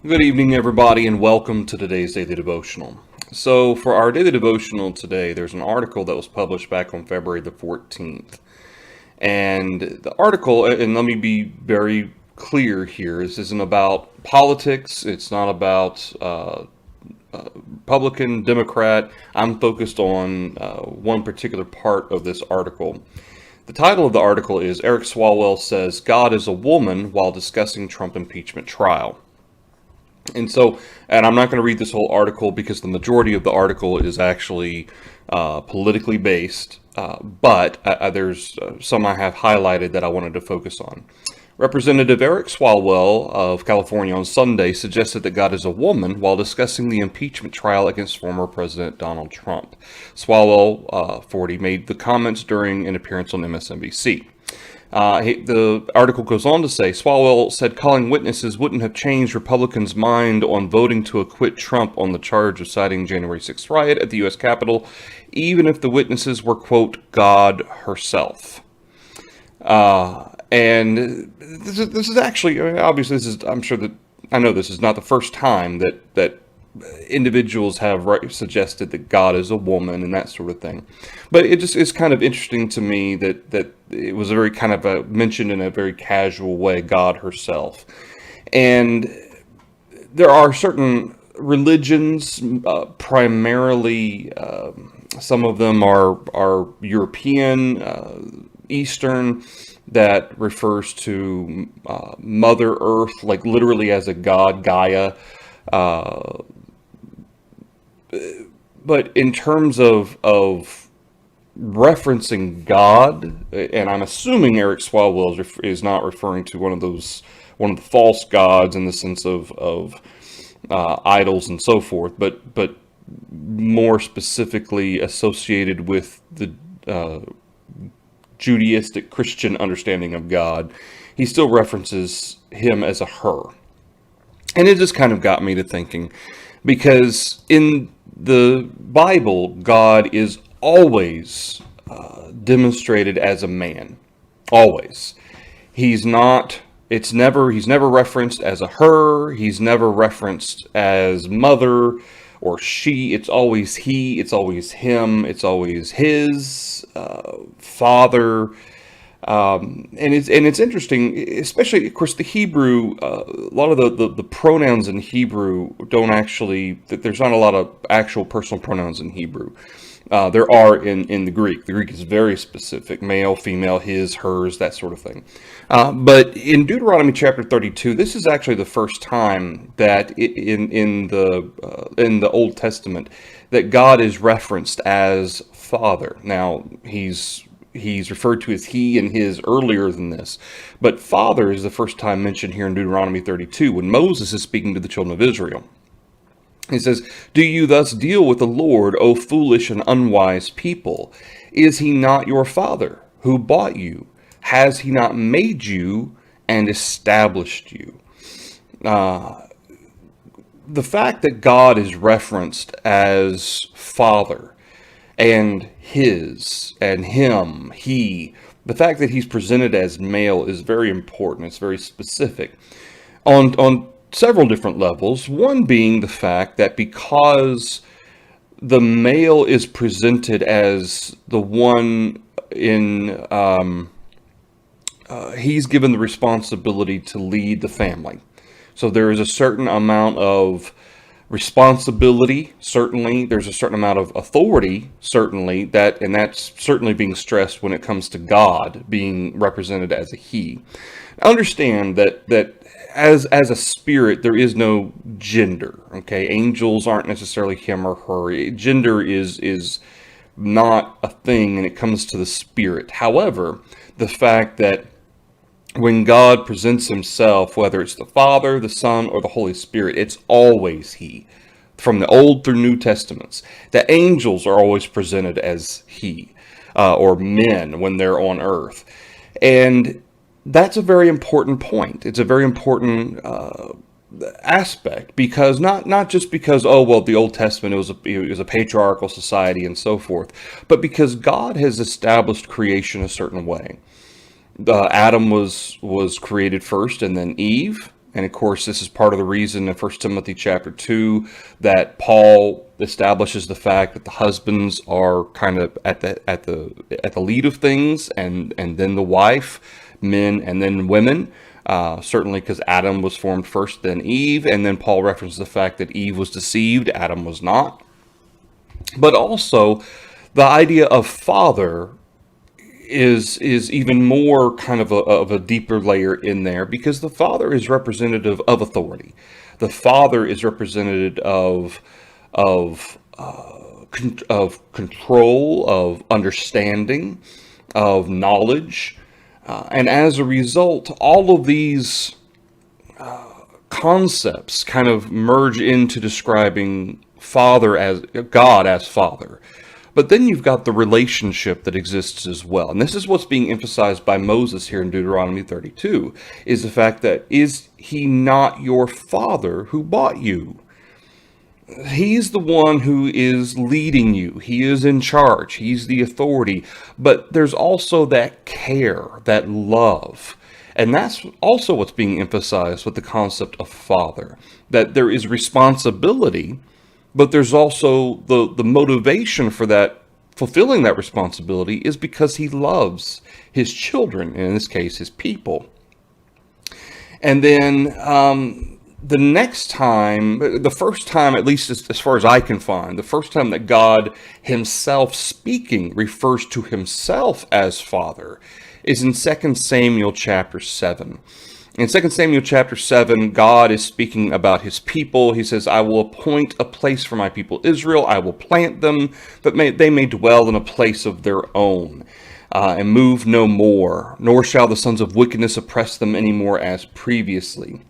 Good evening, everybody, and welcome to today's Daily Devotional. So, for our Daily Devotional today, there's an article that was published back on February the 14th. And the article, and let me be very clear here, this isn't about politics, it's not about Republican, Democrat. I'm focused on one particular part of this article. The title of the article is Eric Swalwell Says God is a Woman While Discussing Trump Impeachment Trial. And I'm not going to read this whole article because the majority of the article is actually politically based, but there's some I have highlighted that I wanted to focus on. Representative Eric Swalwell of California on Sunday suggested that God is a woman while discussing the impeachment trial against former President Donald Trump. Swalwell, 40, made the comments during an appearance on MSNBC. The article goes on to say, Swalwell said calling witnesses wouldn't have changed Republicans' mind on voting to acquit Trump on the charge of citing January 6th riot at the U.S. Capitol, even if the witnesses were, quote, God herself. And this is actually, I mean, obviously, I know this is not the first time that individuals have suggested that God is a woman and that sort of thing. But it just is kind of interesting to me that it was a very kind of mentioned in a very casual way, God herself. And there are certain religions, primarily, some of them are European, Eastern, that refers to Mother Earth, like literally as a god, Gaia. But in terms of referencing God, and I'm assuming Eric Swalwell is not referring to one of the false gods in the sense of idols and so forth, but more specifically associated with the Judaistic Christian understanding of God, he still references him as a her. And it just kind of got me to thinking, because in the Bible, God is always demonstrated as a man. Always. He's never referenced as a her. He's never referenced as mother or she. It's always he. It's always him. It's always his father. And it's interesting, especially, of course, the Hebrew. A lot of the pronouns in Hebrew don't actually. There's not a lot of actual personal pronouns in Hebrew. There are in the Greek. The Greek is very specific: male, female, his, hers, that sort of thing. But in Deuteronomy chapter 32, this is actually the first time that in the Old Testament that God is referenced as Father. Now he's referred to as he and his earlier than this. But Father is the first time mentioned here in Deuteronomy 32 when Moses is speaking to the children of Israel. He says, "Do you thus deal with the Lord, O foolish and unwise people? Is he not your father who bought you? Has he not made you and established you?" The fact that God is referenced as Father, and his, and him, he, the fact that he's presented as male is very important. It's very specific on several different levels. One being the fact that because the male is presented as the one he's given the responsibility to lead the family. So there is a certain amount of responsibility, certainly. There's a certain amount of authority, certainly, and that's certainly being stressed when it comes to God being represented as a he. Understand that as a spirit, there is no gender. Okay, angels aren't necessarily him or her. Gender is not a thing when it comes to the spirit. However, the fact that when God presents himself, whether it's the Father, the Son, or the Holy Spirit, it's always he. From the Old through New Testaments, the angels are always presented as he, or men when they're on earth. And that's a very important point. It's a very important aspect, because not just because, oh, well, the Old Testament it was a patriarchal society and so forth, but because God has established creation a certain way. Adam was created first, and then Eve, And of course, this is part of the reason in 1 Timothy chapter 2 that Paul establishes the fact that the husbands are kind of at the lead of things, and then the wife, men, and then women. Certainly because Adam was formed first, then Eve, and then Paul references the fact that Eve was deceived, Adam was not. But also, the idea of father is even more kind of a deeper layer in there, because the father is representative of authority. The father is representative of control, of understanding, of knowledge, and as a result, all of these concepts kind of merge into describing Father as God as Father. But then you've got the relationship that exists as well. And this is what's being emphasized by Moses here in Deuteronomy 32, is the fact that, is he not your father who bought you? He's the one who is leading you. He is in charge. He's the authority. But there's also that care, that love. And that's also what's being emphasized with the concept of father. That there is responsibility, but there's also the motivation for that, fulfilling that responsibility, is because he loves his children, and in this case, his people. And then the next time, the first time, at least as far as I can find, the first time that God himself speaking refers to himself as Father is in 2 Samuel chapter 7. In 2 Samuel chapter 7, God is speaking about his people. He says, I will appoint a place for my people Israel. I will plant them, but they may dwell in a place of their own, and move no more, nor shall the sons of wickedness oppress them any more as previously.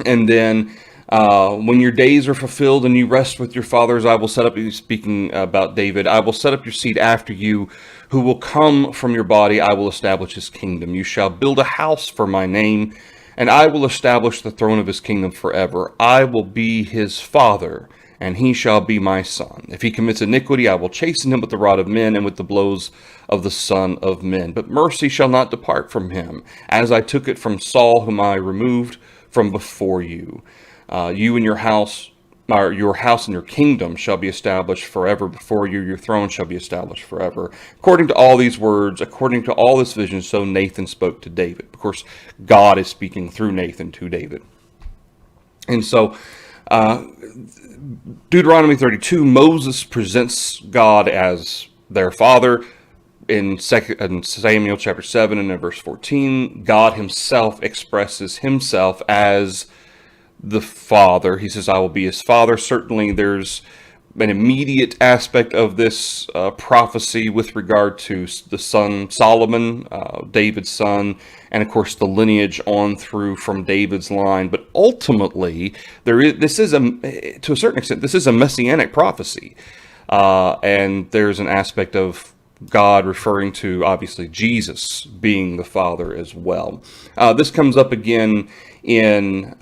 And then when your days are fulfilled and you rest with your fathers, I will set up, speaking about David, I will set up your seed after you, who will come from your body. I will establish his kingdom. You shall build a house for my name, and I will establish the throne of his kingdom forever. I will be his father, and he shall be my son. If he commits iniquity, I will chasten him with the rod of men and with the blows of the Son of Men. But mercy shall not depart from him, as I took it from Saul, whom I removed from before you. You and your house and your kingdom shall be established forever before you. Your throne shall be established forever. According to all these words, according to all this vision, so Nathan spoke to David. Of course, God is speaking through Nathan to David. And so, Deuteronomy 32, Moses presents God as their father. In Samuel chapter 7 and in verse 14, God himself expresses himself as the Father. He says, I will be his father. Certainly there's an immediate aspect of this prophecy with regard to the son Solomon, David's son, and of course the lineage on through from David's line. But ultimately, to a certain extent, this is a messianic prophecy. And there's an aspect of God referring to, obviously, Jesus being the Father as well. This comes up again in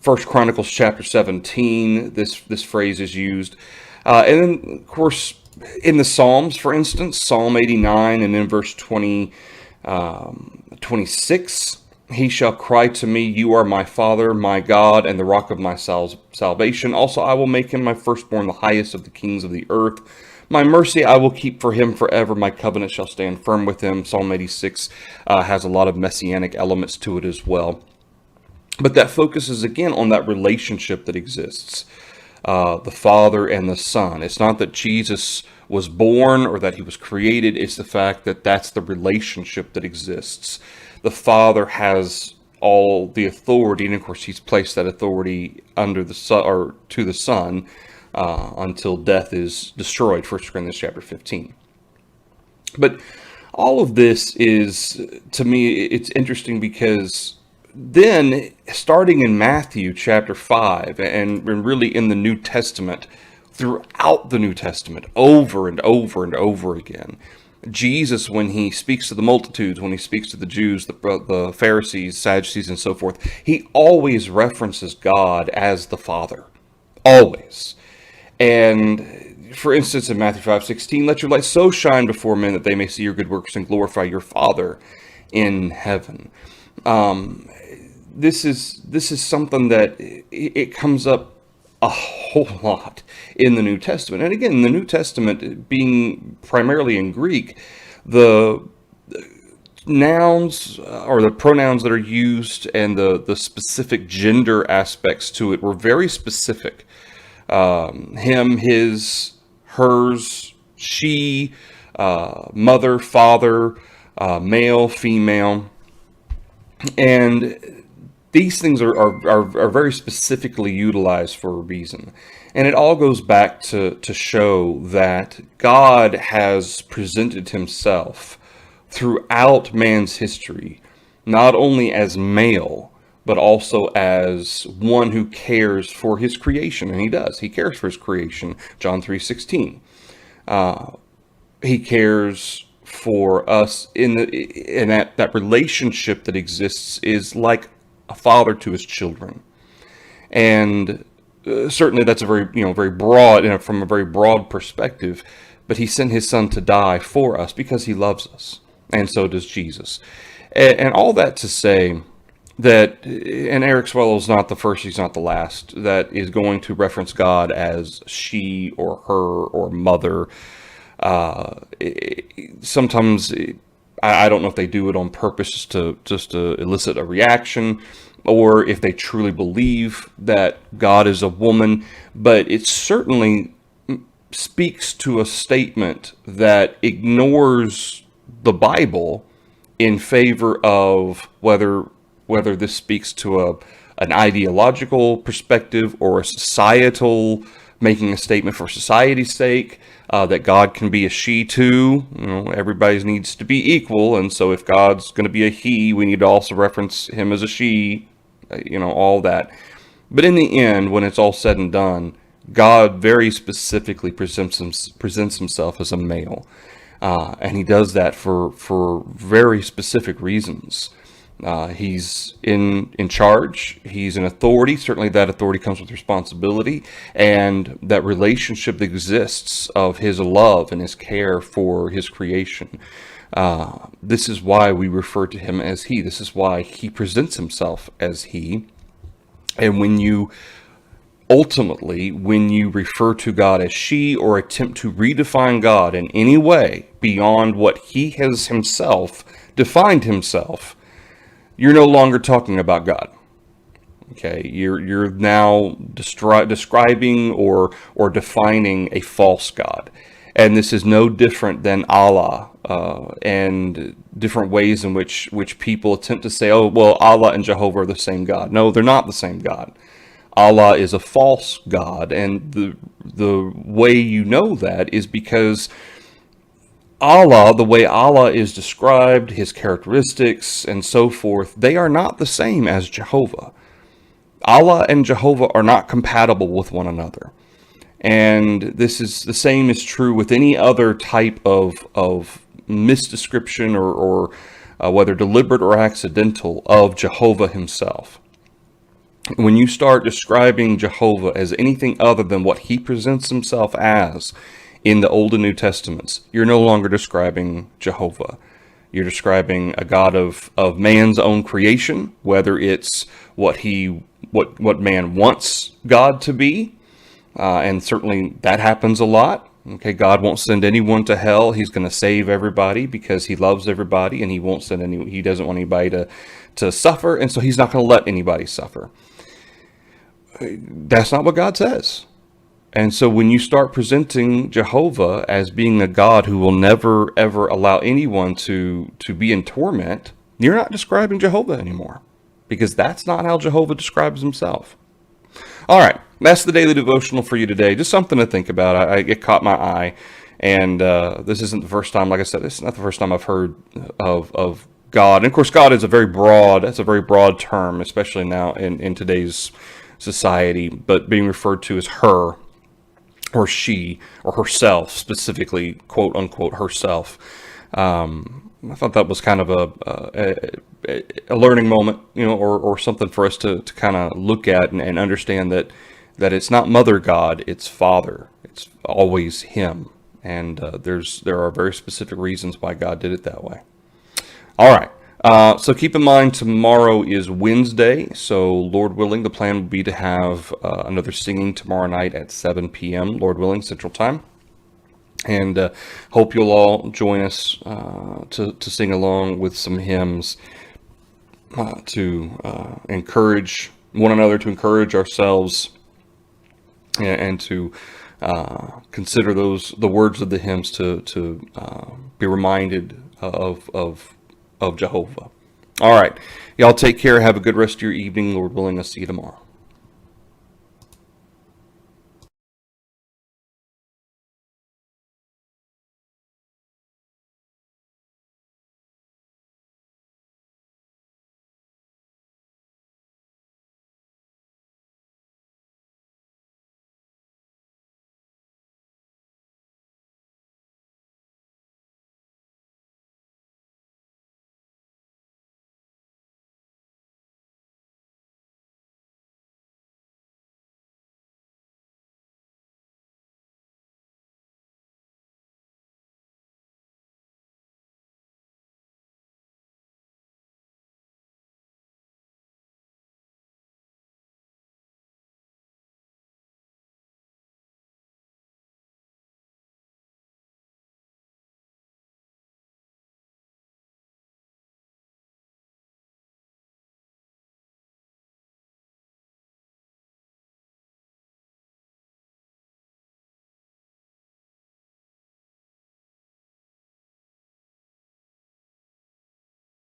1 Chronicles chapter 17. This phrase is used. And then, of course, in the Psalms, for instance, Psalm 89 and in verse 26, he shall cry to me, you are my Father, my God, and the rock of my salvation. Also, I will make him my firstborn, the highest of the kings of the earth. My mercy I will keep for him forever. My covenant shall stand firm with him. Psalm 86 has a lot of messianic elements to it as well. But that focuses again on that relationship that exists. The Father and the Son. It's not that Jesus was born or that he was created. It's the fact that that's the relationship that exists. The Father has all the authority, and of course he's placed that authority under the Son, or to the Son, until death is destroyed, 1 Corinthians chapter 15. But all of this is, to me, it's interesting because then, starting in Matthew chapter 5, and really in the New Testament, throughout the New Testament, over and over and over again, Jesus, when he speaks to the multitudes, when he speaks to the Jews, the Pharisees, Sadducees, and so forth, he always references God as the Father. Always. And for instance, in Matthew 5:16, let your light so shine before men that they may see your good works and glorify your Father in heaven. this is something that it comes up a whole lot in the New Testament. And again, the New Testament being primarily in Greek, the nouns or the pronouns that are used and the specific gender aspects to it were very specific. Him, his, hers, she, mother, father, male, female. And these things are very specifically utilized for a reason. And it all goes back to show that God has presented himself throughout man's history, not only as male, but also as one who cares for his creation. And he does. He cares for his creation. John 3:16. He cares for us in that relationship that exists is like a father to his children. And certainly that's a very broad, from a very broad perspective, but he sent his son to die for us because he loves us, and so does Jesus. And all that to say that, and Eric Swallow's not the first, he's not the last, that is going to reference God as she or her or mother. Sometimes I don't know if they do it on purpose just to elicit a reaction, or if they truly believe that God is a woman, but it certainly speaks to a statement that ignores the Bible in favor of whether this speaks to an ideological perspective or a societal, making a statement for society's sake, that God can be a she too. Everybody needs to be equal, and so if God's going to be a he, we need to also reference him as a she, all that. But in the end, when it's all said and done, God very specifically presents himself as a male. And he does that for very specific reasons. He's in charge. He's an authority. Certainly that authority comes with responsibility, and that relationship that exists of his love and his care for his creation. This is why we refer to him as he. This is why he presents himself as he. And when you refer to God as she, or attempt to redefine God in any way beyond what he has himself defined himself, you're no longer talking about God. Okay, you're now describing or defining a false God. And this is no different than Allah, and different ways in which people attempt to say, oh, well, Allah and Jehovah are the same God. No, they're not the same God. Allah is a false God, and the way you know that is because Allah, the way Allah is described, his characteristics, and so forth, they are not the same as Jehovah. Allah and Jehovah are not compatible with one another. And this is the same is true with any other type of misdescription or whether deliberate or accidental, of Jehovah himself. When you start describing Jehovah as anything other than what he presents himself as in the Old and New Testaments, you're no longer describing Jehovah. You're describing a God of man's own creation, whether it's what man wants God to be, and certainly that happens a lot. Okay, God won't send anyone to hell. He's going to save everybody because he loves everybody, and he doesn't want anybody to suffer, and so he's not going to let anybody suffer. That's not what God says. And so when you start presenting Jehovah as being a God who will never, ever allow anyone to be in torment, you're not describing Jehovah anymore, because that's not how Jehovah describes himself. All right, that's the daily devotional for you today. Just something to think about. It caught my eye, and this isn't the first time, like I said, this is not the first time I've heard of God. And of course, God is a very broad term, especially now in today's society, but being referred to as her, or she, or herself, specifically, quote unquote, herself. I thought that was kind of a learning moment, or something for us to kind of look at and understand that it's not Mother God, it's Father. It's always him. And there are very specific reasons why God did it that way. All right. So keep in mind, tomorrow is Wednesday. So Lord willing, the plan will be to have another singing tomorrow night at 7 p.m., Lord willing, Central Time. And hope you'll all join us to sing along with some hymns to encourage one another, to encourage ourselves, and to consider the words of the hymns to be reminded of Jehovah. All right, y'all take care. Have a good rest of your evening. Lord willing, I'll see you tomorrow.